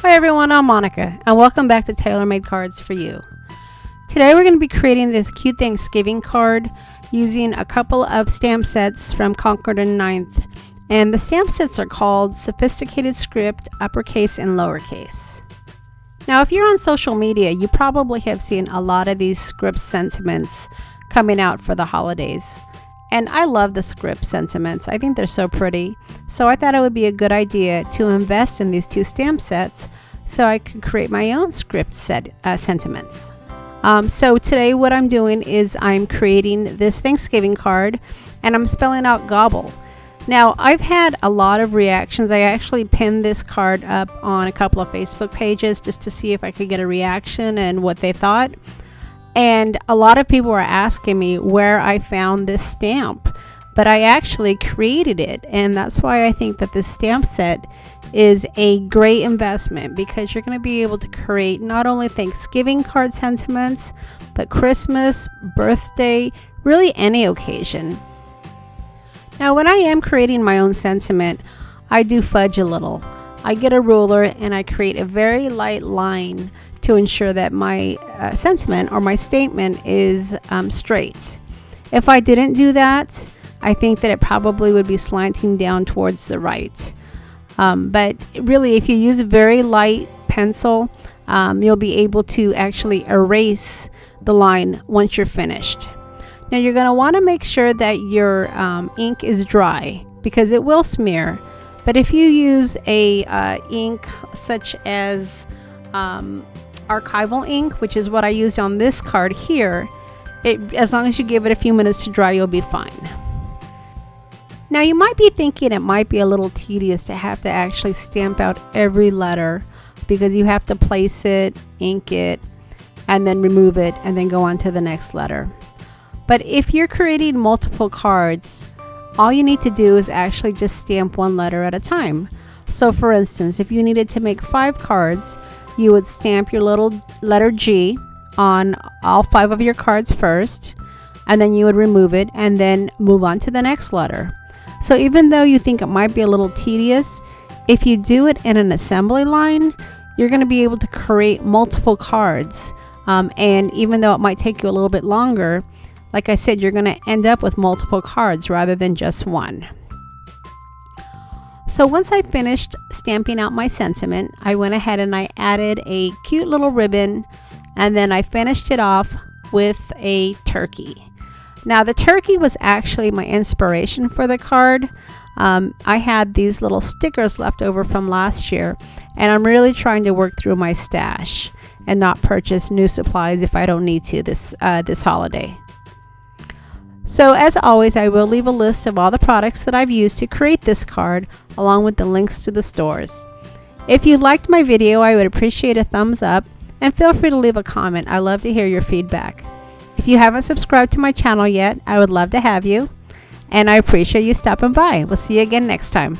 Hi everyone, I'm Monica, and welcome back to Tailor-Made Cards for You. Today we're going to be creating this cute Thanksgiving card using a couple of stamp sets from Concord and 9th. And the stamp sets are called Sophisticated Script, Uppercase, and Lowercase. Now if you're on social media, you probably have seen a lot of these script sentiments coming out for the holidays. And I love the script sentiments. I think they're so pretty. So I thought it would be a good idea to invest in these two stamp sets so I could create my own script set sentiments. So today what I'm doing is I'm creating this Thanksgiving card and I'm spelling out gobble. Now I've had a lot of reactions. I actually pinned this card up on a couple of Facebook pages just to see if I could get a reaction and what they thought. And a lot of people were asking me where I found this stamp, but I actually created it. And that's why I think that this stamp set is a great investment, because you're going to be able to create not only Thanksgiving card sentiments, but Christmas, birthday, really any occasion. Now, when I am creating my own sentiment, I do fudge a little. I get a ruler and I create a very light line to ensure that my sentiment or my statement is straight. If I didn't do that, I think that it probably would be slanting down towards the right. But really, if you use a very light pencil, you'll be able to actually erase the line once you're finished. Now you're going to want to make sure that your ink is dry, because it will smear. But if you use a ink such as Archival ink, which is what I used on this card here, as long as you give it a few minutes to dry, you'll be fine. Now you might be thinking it might be a little tedious to have to actually stamp out every letter, because you have to place it, ink it, and then remove it, and then go on to the next letter. But if you're creating multiple cards, all you need to do is actually just stamp one letter at a time. So for instance, if you needed to make 5 cards, you would stamp your little letter G on all 5 of your cards first, and then you would remove it and then move on to the next letter. So even though you think it might be a little tedious, if you do it in an assembly line, you're going to be able to create multiple cards. And even though it might take you a little bit longer, like I said, you're going to end up with multiple cards rather than just one. So once I finished stamping out my sentiment, I went ahead and I added a cute little ribbon, and then I finished it off with a turkey. Now the turkey was actually my inspiration for the card. I had these little stickers left over from last year, and I'm really trying to work through my stash and not purchase new supplies if I don't need to this holiday. So as always, I will leave a list of all the products that I've used to create this card, along with the links to the stores. If you liked my video, I would appreciate a thumbs up, and feel free to leave a comment. I love to hear your feedback. If you haven't subscribed to my channel yet, I would love to have you, and I appreciate you stopping by. We'll see you again next time.